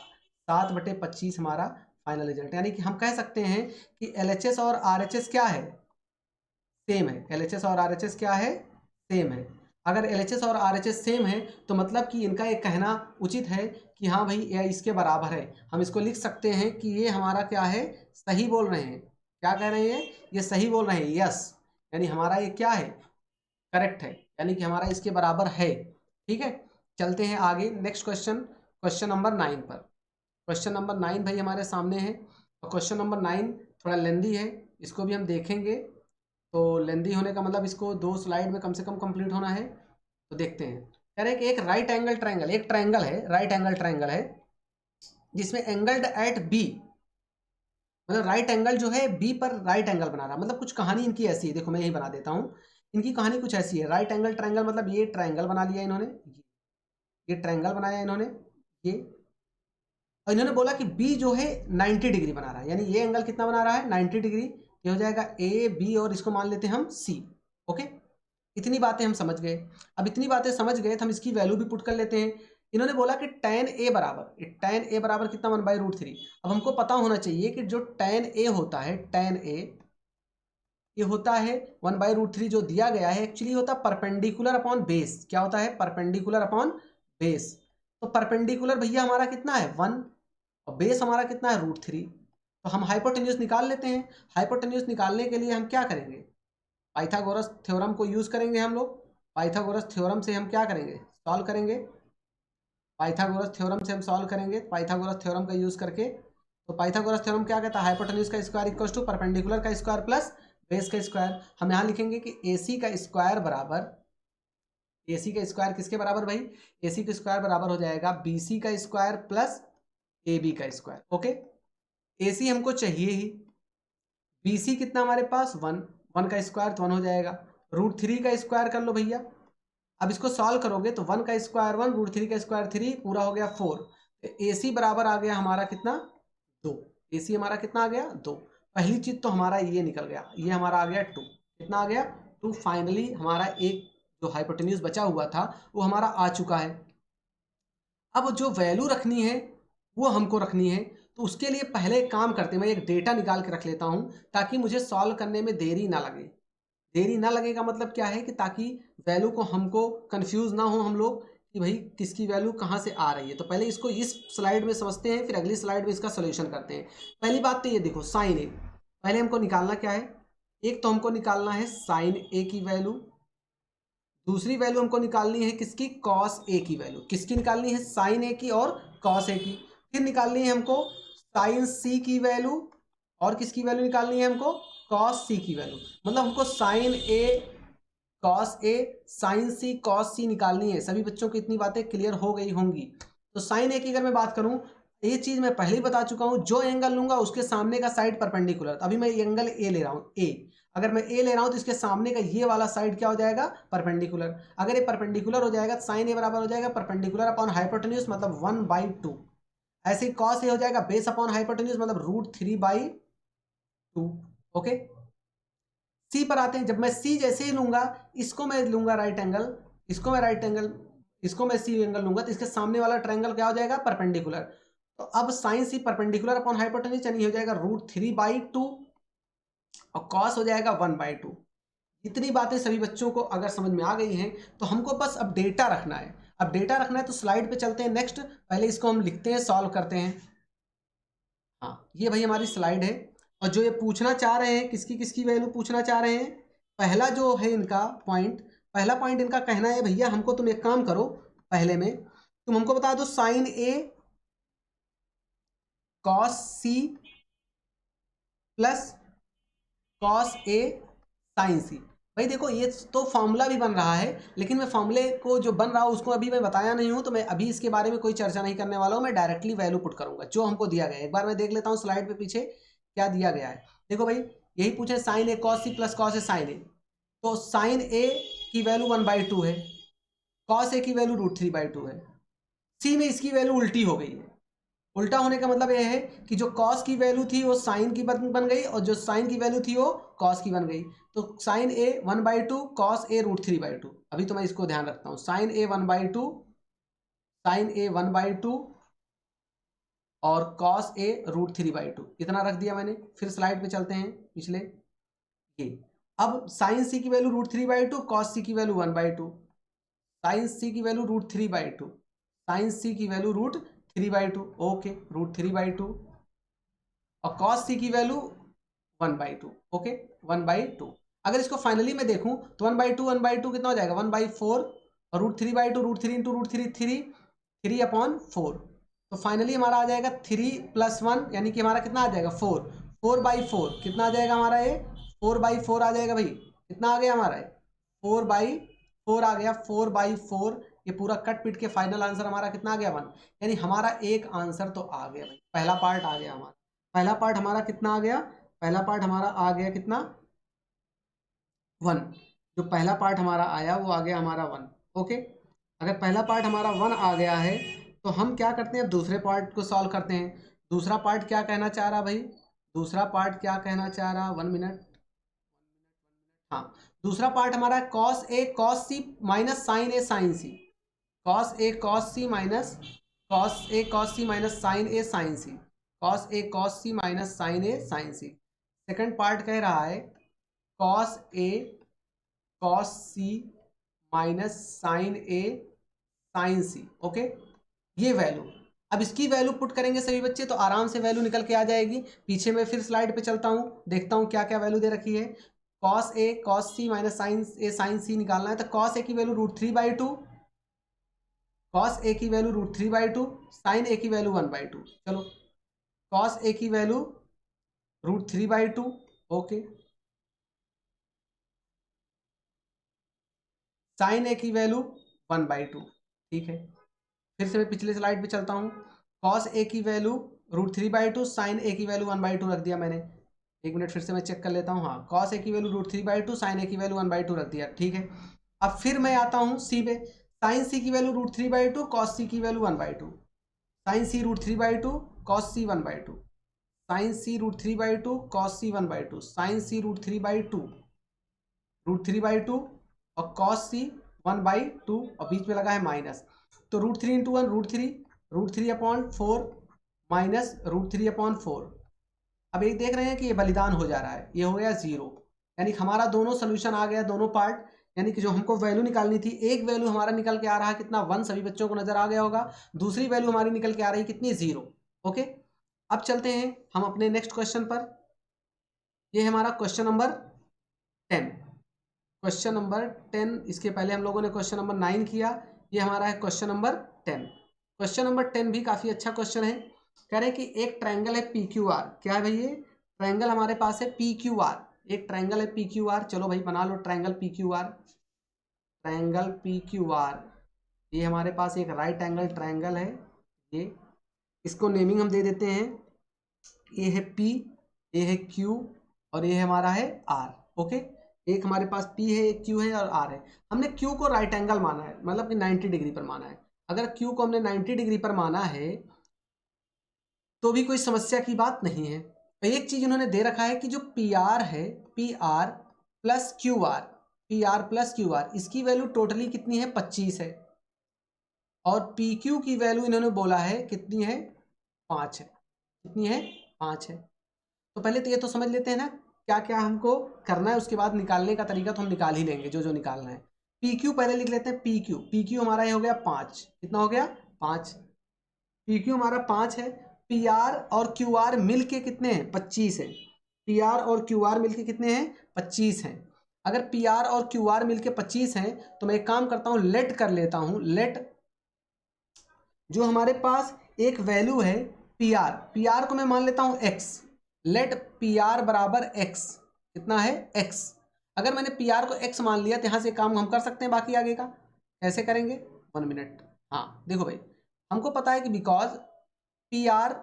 7/25 हमारा फाइनल रिजल्ट। यानी कि हम कह सकते हैं कि LHS और RHS क्या है, सेम है। LHS और RHS क्या है, सेम है। अगर LHS और RHS सेम है तो मतलब कि इनका एक कहना उचित है कि हाँ भाई यह इसके बराबर है। हम इसको लिख सकते हैं कि ये हमारा क्या है, सही बोल रहे हैं। क्या कह रहे हैं, ये सही बोल रहे हैं, यस, यानी हमारा ये क्या है, करेक्ट है, यानी कि हमारा इसके बराबर है। ठीक है, चलते हैं आगे नेक्स्ट क्वेश्चन, क्वेश्चन नंबर 9 पर। क्वेश्चन नंबर 9 भाई हमारे सामने है, और क्वेश्चन नंबर 9 थोड़ा लेंदी है, इसको भी हम देखेंगे। तो लेंदी होने का मतलब इसको 2 स्लाइड में कम से कम कंप्लीट होना है। तो देखते हैं, कह रहे हैं कि एक राइट एंगल ट्रायंगल, एक ट्रायंगल है, राइट एंगल ट्रायंगल है जिसमें एंगल्ड एट बी, मतलब राइट एंगल जो है बी पर राइट एंगल बना रहा है। मतलब कुछ कहानी इनकी ऐसी है, देखो मैं यही बना देता हूँ। इनकी कहानी कुछ ऐसी है, राइट एंगल ट्रायंगल मतलब ये ट्रायंगल बना लिया इन्होंने, ये ट्रायंगल बनाया इन्होंने, ये, और इन्होंने बोला कि बी जो है 90 डिग्री बना रहा है, यानी ये एंगल कितना बना रहा है 90 डिग्री। ये हो जाएगा ए बी और इसको मान लेते हैं हम सी। ओके, इतनी बातें हम समझ गए। अब इतनी बातें समझ गए तो हम इसकी वैल्यू भी पुट कर लेते हैं। इन्होंने बोला कि tan a बराबर कितना 1/√3। अब हमको पता होना चाहिए कि जो tan a होता है, tan a ये होता है 1/√3 जो दिया गया है, एक्चुअली होता है परपेंडिकुलर अपॉन बेस। क्या होता है, परपेंडिकुलर अपॉन बेस। तो परपेंडिकुलर भैया हमारा कितना है 1 और बेस हमारा कितना है √3। तो हम हाइपोटेन्यूज निकाल लेते हैं। हाइपोटेन्यूज निकालने के लिए हम क्या करेंगे, पाइथागोरस थ्योरम को यूज करेंगे हम लोग। पाइथागोरस थ्योरम से हम क्या करेंगे, सॉल्व करेंगे। पाइथागोरस थ्योरम से हम सॉल्व करेंगे, पाइथागोरस थ्योरम का यूज करके। तो पाइथागोरस थ्योरम क्या कहता है, हाइपोटेन्यूज का स्क्वायर इक्वल टू परपेंडिकुलर का स्क्वायर प्लस बेस का स्क्वायर। हम यहाँ लिखेंगे कि AC का स्क्वायर बराबर, AC का स्क्वायर किसके बराबर भाई, AC का स्क्वायर बराबर हो जाएगा BC का स्क्वायर प्लस AB का स्क्वायर। ओके, AC हमको चाहिए ही, BC कितना हमारे पास 1, 1 का स्क्वायर तो 1 हो जाएगा, √3 का स्क्वायर कर लो भैया। अब इसको सॉल्व करोगे तो 1 का स्क्वायर 1, √3 का स्क्वायर 3, पूरा हो गया 4। तो AC बराबर आ गया हमारा कितना 2। AC हमारा कितना आ गया 2। पहली चीज तो हमारा ये निकल गया, ये हमारा आ गया 2। कितना आ गया 2। फाइनली हमारा एक जो हाइपोटेन्यूज बचा हुआ था वो हमारा आ चुका है। अब जो वैल्यू रखनी है वो हमको रखनी है, तो उसके लिए पहले एक काम करते हैं, मैं एक डेटा निकाल के रख लेता हूं ताकि मुझे सॉल्व करने में देरी ना लगे। देरी ना लगेगा मतलब क्या है कि ताकि वैल्यू को हमको कंफ्यूज ना हो हम लोग कि भाई किसकी वैल्यू कहाँ से आ रही है। तो पहले इसको इस स्लाइड में समझते हैं, फिर अगली स्लाइड में इसका सोल्यूशन करते हैं। पहली बात तो ये देखो साइन ए, पहले हमको निकालना क्या है, एक तो हमको निकालना है साइन ए की वैल्यू, दूसरी वैल्यू हमको निकालनी है किसकी, कॉस ए की वैल्यू। किसकी निकालनी है, साइन ए की और कॉस ए की। फिर निकालनी है हमको साइन सी की वैल्यू, और किसकी वैल्यू निकालनी है हमको, कॉस सी की वैल्यू। मतलब हमको sign A cos A sign C cos सी निकालनी है। सभी बच्चों को इतनी बातें क्लियर हो गई होंगी। तो साइन ए की अगर मैं बात करूं, ये चीज मैं पहले ही बता चुका हूं, जो एंगल लूंगा उसके सामने का साइड परपेंडिकुलर। अभी मैं एंगल ए ले रहा हूं, ए अगर मैं ए ले रहा हूं तो इसके सामने का ये वाला साइड क्या हो जाएगा, परपेंडिकुलर। अगर ये परपेंडिकुलर हो जाएगा तो साइन ए बराबर हो जाएगा परपेंडिकुलर अपॉन हाइपोटेन्यूज मतलब 1/2। ऐसे ही कॉस ए हो जाएगा बेस अपॉन हाइपोटेन्यूज मतलब √3/2। ओके, सी पर आते हैं। जब मैं सी जैसे ही लूंगा, इसको मैं लूंगा राइट एंगल, इसको मैं राइट एंगल, इसको मैं सी एंगल लूंगा, तो इसके सामने वाला ट्रायंगल क्या हो जाएगा, परपेंडिकुलर। तो अब sine C perpendicular upon hypotenuse यानी हो जाएगा √3/2 और कॉस हो जाएगा 1/2। इतनी बातें सभी बच्चों को अगर समझ में आ गई हैं तो हमको बस अब डेटा रखना है। अब डेटा रखना है तो स्लाइड पे चलते हैं नेक्स्ट। पहले इसको हम लिखते हैं, सॉल्व करते हैं। हाँ, ये भाई हमारी स्लाइड है। और जो ये पूछना चाह रहे हैं, किसकी किसकी वैल्यू पूछना चाह रहे हैं, पहला जो है इनका पॉइंट, पहला पॉइंट इनका कहना है भैया हमको तुम एक काम करो, पहले में तुम हमको बता दो sign A cos C plus cos A sign सी। भाई देखो ये तो फॉर्मूला भी बन रहा है, लेकिन मैं फॉर्मूले को जो बन रहा हूँ उसको अभी मैं बताया नहीं हूँ, तो मैं अभी इसके बारे में कोई चर्चा नहीं करने वाला हूँ। मैं डायरेक्टली वैल्यू पुट करूंगा जो हमको दिया गया है। एक बार मैं देख लेता हूँ स्लाइड पे पीछे क्या दिया गया है। देखो भाई, यही पूछे sign A cos C plus cos A sign ए, तो साइन ए की वैल्यू 1/2 है, कॉस ए की वैल्यू √3/2 है। सी में इसकी वैल्यू उल्टी हो गई है। उल्टा होने का मतलब यह है कि जो कॉस की वैल्यू थी वो साइन की बन गई, और जो साइन की वैल्यू थी वो कॉस की बन गई। तो साइन ए 1/2 कॉस ए √3/2। अभी तो मैं इसको ध्यान रखता हूँ, साइन ए 1/2, साइन ए 1/2 और कॉस ए √3/2, इतना रख दिया मैंने। फिर स्लाइड पे चलते हैं पिछले, ये अब साइन सी की वैल्यू √3/2, कॉस सी की वैल्यू 1/2, साइन सी की वैल्यू √3/2, साइन सी की वैल्यू √3/2, ओके √3/2, और कॉस सी की वैल्यू 1/2, ओके 1/2। अगर इसको फाइनली मैं देखूं तो 1/2 कितना हो जाएगा, 1/4, और √3/2 √3 इंटू √3 3/4। तो फाइनली हमारा आ जाएगा 3 + 1 यानी कि हमारा कितना आ जाएगा 4, 4/4 कितना आ जाएगा हमारा, ये 4/4 आ जाएगा भाई। कितना आ गया हमारा, 4/4 आ गया, 4/4। ये पूरा कट पिट के फाइनल आंसर हमारा कितना आ गया 1। यानी हमारा एक आंसर तो आ गया भाई, पहला पार्ट आ गया हमारा। पहला पार्ट हमारा कितना आ गया, पहला पार्ट हमारा आ गया कितना 1। जो पहला पार्ट हमारा आया वो आ गया हमारा 1। ओके, अगर पहला पार्ट हमारा 1 आ गया है तो हम क्या करते हैं, अब दूसरे पार्ट को सॉल्व करते हैं। दूसरा पार्ट क्या कहना चाह रहा भाई, दूसरा पार्ट क्या कहना चाह रहा, 1 मिनट, हाँ दूसरा पार्ट हमारा cos A cos C minus sign A sign C, cos A cos C minus cos A cos C minus sign A sign C, cos A cos C minus sign A sign C. Second part कह रहा है cos A cos C minus sign A sign C. Okay, ये value, अब इसकी value put करेंगे सभी बच्चे तो आराम से वैल्यू निकल के आ जाएगी। पीछे मैं फिर स्लाइड पे चलता हूँ, देखता हूँ क्या क्या वैल्यू दे रखी है। Cos A cos C minus sign A sign सी निकालना है, तो कॉस ए की वैल्यू √3/2, कॉस ए की वैल्यू √3/2, साइन ए की वैल्यू 1/2। चलो, कॉस ए की वैल्यू √3/2, ओके, साइन ए की वैल्यू 1/2, ठीक है। फिर से मैं पिछले स्लाइड पे चलता हूँ, कॉस ए की वैल्यू √3/2, साइन ए की वैल्यू 1/2 रख दिया मैंने। एक मिनट फिर से मैं चेक कर लेता हूँ। हाँ, कॉस ए की वैल्यू √3/2, साइन ए की वैल्यू 1/2 रख दिया, ठीक है। अब फिर मैं आता हूँ सी पे, साइन सी की वैल्यू √3/2, कॉस सी की वैल्यू 1/2, साइन सी √3/2, कॉस सी 1/2, साइन सी √3/2, कॉस सी 1/2, साइन सी √3/2 और कॉस सी 1/2 और बीच में लगा है माइनस, तो √3 × 1 √3/4 माइनस √3/4। अब एक देख रहे हैं कि ये बलिदान हो जा रहा है, ये हो गया 0, यानी हमारा दोनों सोल्यूशन आ गया, दोनों पार्ट, यानी कि जो हमको वैल्यू निकालनी थी, एक वैल्यू हमारा निकल के आ रहा है कितना 1, सभी बच्चों को नजर आ गया होगा। दूसरी वैल्यू हमारी निकल के आ रही है कितनी 0। ओके, अब चलते हैं हम अपने नेक्स्ट क्वेश्चन पर। ये है हमारा क्वेश्चन नंबर 10। क्वेश्चन नंबर 10, इसके पहले हम लोगों ने क्वेश्चन नंबर 9 किया, ये हमारा है क्वेश्चन नंबर 10। क्वेश्चन नंबर 10 भी काफी अच्छा क्वेश्चन है। कह रहे हैं कि एक ट्रायंगल है PQR, क्या है भाई ये ट्रायंगल हमारे पास है PQR, एक ट्रायंगल है PQR। चलो भाई बना लो ट्रायंगल PQR, ट्रायंगल PQR। ये हमारे पास एक राइट एंगल ट्रायंगल है, ये इसको नेमिंग हम दे देते हैं, ये है P, ये है Q और ये हमारा है R। ओके, एक हमारे पास P है, एक Q है और R है। हमने Q को राइट एंगल माना है, मतलब कि 90 डिग्री पर माना है। अगर Q को हमने 90 डिग्री पर माना है तो भी कोई समस्या की बात नहीं है। एक चीज उन्होंने दे रखा है कि जो PR है, PR plus QR, PR plus QR, इसकी वैल्यू टोटली कितनी है 25 है, और PQ की वैल्यू इन्होंने बोला है कितनी है 5 है, कितनी है 5 है। तो पहले तो ये तो समझ लेते हैं ना क्या क्या हमको करना है, उसके बाद निकालने का तरीका तो हम निकाल ही लेंगे जो जो निकालना है। PQ पहले लिख लेते हैं, PQ हमारा ये हो गया 5, कितना हो गया 5, PQ हमारा 5 है। PR और QR मिलके कितने हैं 25 है, PR और QR मिलके कितने हैं 25 हैं। अगर PR और QR मिलके 25 हैं तो मैं एक काम करता हूं, लेट कर लेता हूं, लेट जो हमारे पास एक वैल्यू है PR को मैं मान लेता हूं x, लेट PR बराबर x, कितना है x। अगर मैंने PR को x मान लिया तो यहां से काम हम कर सकते हैं बाकी आगे का, कैसे करेंगे 1 मिनट। हाँ देखो भाई, हमको पता है कि बिकॉज PR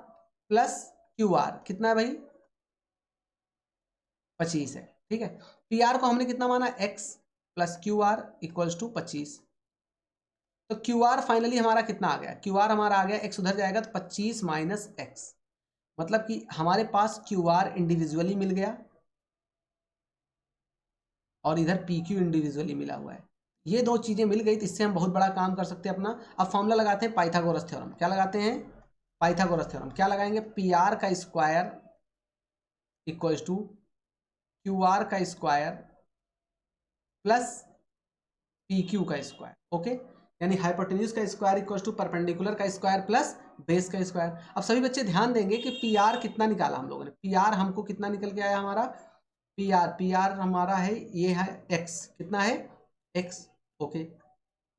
प्लस QR कितना है भाई 25 है, ठीक है। PR को हमने कितना माना x plus QR equals to 25, तो QR फाइनली हमारा कितना आ गया, QR हमारा आ गया, x उधर जाएगा तो 25 माइनस x, मतलब कि हमारे पास QR इंडिविजुअली मिल गया और इधर PQ इंडिविजुअली मिला हुआ है। ये दो चीजें मिल गई तो इससे हम बहुत बड़ा काम कर सकते हैं अपना। अब फॉर्मूला लगाते हैं पाइथागोरस थ्योरम, क्या लगाते हैं पाइथागोरस थ्योरम, क्या लगाएंगे PR का स्क्वायर इक्वल्स टू QR का स्क्वायर प्लस PQ का स्क्वायर। ओके, यानी हाइपोटेन्यूज का स्क्वायर इक्वल्स टू परपेंडिकुलर का स्क्वायर प्लस बेस का स्क्वायर। अब सभी बच्चे ध्यान देंगे कि PR कितना निकाला हम लोगों ने, PR हमको कितना निकल के आया हमारा PR हमारा है, ये है x, कितना है x। Okay,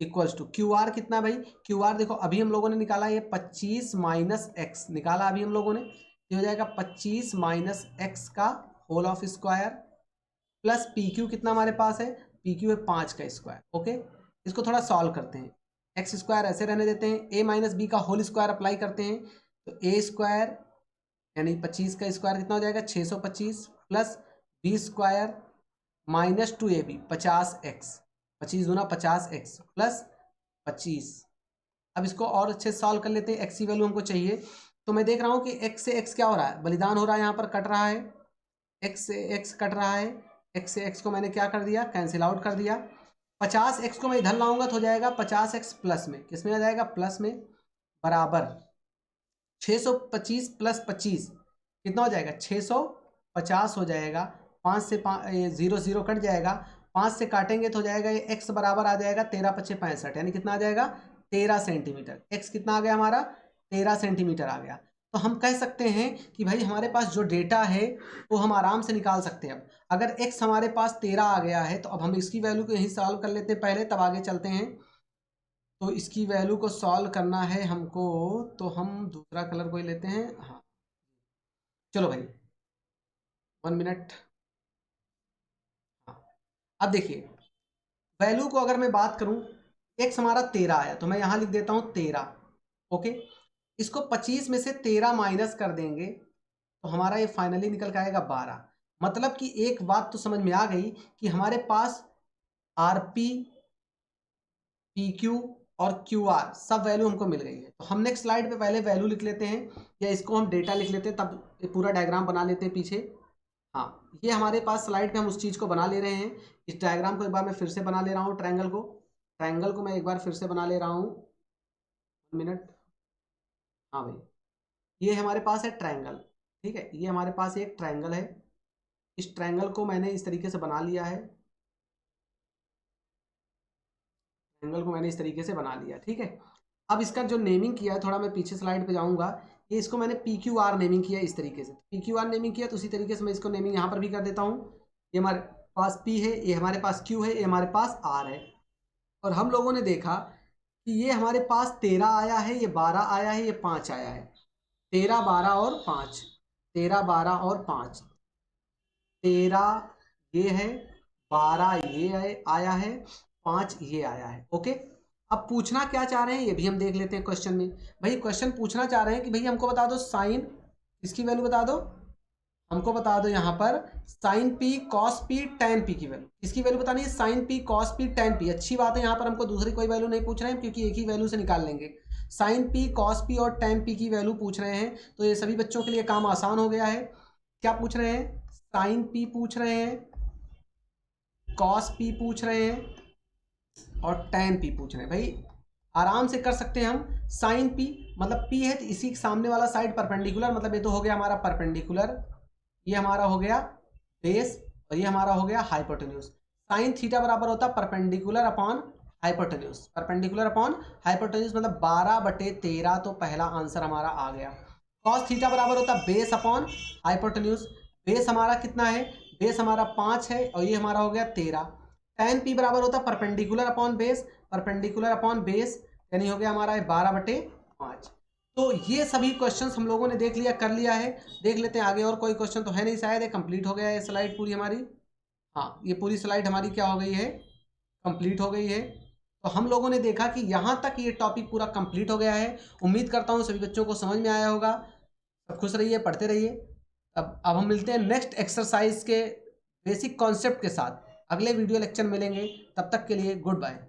equals to QR कितना भाई, QR देखो अभी हम लोगों ने निकाला ये 25 माइनस x निकाला अभी हम लोगों ने, ये हो जाएगा 25 माइनस x का whole of square plus PQ कितना हमारे पास है, PQ है 5 का स्क्वायर। ओके, इसको थोड़ा सॉल्व करते हैं, एक्स स्क्वायर ऐसे रहने देते हैं, a माइनस बी का होल स्क्वायर अप्लाई करते हैं तो a स्क्वायर यानी 25 का स्क्वायर कितना हो जाएगा 625 plus B square minus 2ab 50x, 25 दूना 50x प्लस 25। अब इसको और अच्छे से सॉल्व कर लेते हैं, x की वैल्यू हमको चाहिए, तो मैं देख रहा हूँ कि x से x क्या हो रहा है, बलिदान हो रहा है, यहाँ पर कट रहा है, x से x कट रहा है, x से x को मैंने क्या कर दिया कैंसिल आउट कर दिया। 50x को मैं इधर लाऊंगा तो हो जाएगा 50x प्लस में, किस में आ जाएगा प्लस में, बराबर 625 प्लस 25 कितना हो जाएगा 650 हो जाएगा, 5 से 0 0 कट जाएगा, 5 से काटेंगे तो हो जाएगा ये x बराबर आ जाएगा 13 × 5 = 65, यानी कितना आ जाएगा 13 सेंटीमीटर। x कितना आ गया हमारा 13 सेंटीमीटर आ गया। तो हम कह सकते हैं कि भाई हमारे पास जो डेटा है वो हम आराम से निकाल सकते हैं। अब अगर x हमारे पास 13 आ गया है तो अब हम इसकी वैल्यू को यहीं सॉल्व कर लेते हैं पहले, तब आगे चलते हैं। तो इसकी वैल्यू को सॉल्व करना है हमको, तो हम दूसरा कलर कोई लेते हैं। हाँ चलो भाई 1 मिनट। हाँ, अब देखिए वैल्यू को अगर मैं बात करूं, x हमारा 13 आया तो मैं यहां लिख देता हूं 13। ओके, इसको 25 में से 13 माइनस कर देंगे तो हमारा ये फाइनली निकल के आएगा 12। मतलब कि एक बात तो समझ में आ गई कि हमारे पास आरपी, पीक्यू और क्यूआर सब वैल्यू हमको मिल गई है। तो हम नेक्स्ट स्लाइड पे पहले वैल्यू लिख लेते हैं, या इसको हम डेटा लिख लेते हैं, तब ये पूरा डायग्राम बना लेते हैं पीछे। हाँ, ये हमारे पास स्लाइड पे हम उस चीज़ को बना ले रहे हैं। इस डायग्राम को एक बार मैं फिर से बना ले रहा हूँ, ट्रायंगल को मैं एक बार फिर से बना ले रहा हूँ। 1 मिनट। हाँ भाई, ये हमारे पास है ट्रायंगल, ठीक है, ये हमारे पास एक ट्रायंगल है। इस ट्रायंगल को मैंने इस तरीके से बना लिया है, ट्रायंगल को मैंने इस तरीके से बना लिया, ठीक है। अब इसका जो नेमिंग किया है, थोड़ा मैं पीछे स्लाइड पे जाऊंगा, ये इसको मैंने पी क्यू आर नेमिंग किया इस तरीके से। पी क्यू आर नेमिंग किया तो उसी तरीके से मैं इसको नेमिंग यहाँ पर भी कर देता हूँ। ये हमारे पास पी है, ये हमारे पास क्यू है, ये हमारे पास आर है। और हम लोगों ने देखा कि ये हमारे पास 13 आया है, ये 12 आया है, ये 5 आया है। 13, 12 और 5, 13, 12 और 5, 13 ये है, 12 ये आया है, 5 ये आया है। ओके, अब पूछना क्या चाह रहे हैं ये भी हम देख लेते हैं क्वेश्चन में। भाई क्वेश्चन पूछना चाह रहे हैं कि भाई हमको बता दो साइन, इसकी वैल्यू बता दो, हमको बता दो यहाँ पर sine P cos P tan P की वैल्यू। इसकी वैल्यू बतानी है, sine P cos P tan P. अच्छी बात है, यहाँ पर हमको दूसरी कोई वैल्यू नहीं पूछ रहे हैं, क्योंकि एक ही वैल्यू से निकाल लेंगे। साइन पी कॉस पी और टेन पी की वैल्यू पूछ रहे हैं, तो ये सभी बच्चों के लिए काम आसान हो गया है। क्या पूछ रहे हैं? साइन पी पूछ रहे हैं, कॉस पी पूछ रहे हैं और टेन पी पूछ रहे हैं। भाई आराम से कर सकते हैं हम। साइन पी मतलब पी है तो इसी के सामने वाला साइड परपेंडिकुलर, मतलब ये तो हो गया हमारा परपेंडिकुलर, ये हमारा हो गया बेस, और ये हमारा हो गया हाइपोटेन्यूज। साइन थीटा बराबर होता है perpendicular upon hypotenuse, perpendicular upon hypotenuse मतलब 12/13, तो पहला आंसर हमारा आ गया। कॉस थीटा बराबर होता है बेस अपॉन हाइपोटेन्यूज, बेस हमारा कितना है? बेस हमारा 5 है और ये हमारा हो गया 13। टेन पी बराबर होता है perpendicular upon base, perpendicular upon base, यानी हो गया हमारा 12/5। तो ये सभी क्वेश्चंस हम लोगों ने देख लिया, कर लिया है। देख लेते हैं आगे, और कोई क्वेश्चन तो है नहीं शायद, कंप्लीट हो गया है स्लाइड पूरी हमारी। हाँ, ये पूरी स्लाइड हमारी क्या हो गई है? कंप्लीट हो गई है। तो हम लोगों ने देखा कि यहाँ तक ये टॉपिक पूरा कंप्लीट हो गया है। उम्मीद करता हूँ सभी बच्चों को समझ में आया होगा। सब खुश रहिए, पढ़ते रहिए। अब हम मिलते हैं नेक्स्ट एक्सरसाइज के बेसिक कॉन्सेप्ट के साथ, अगले वीडियो लेक्चर मिलेंगे। तब तक के लिए गुड बाय।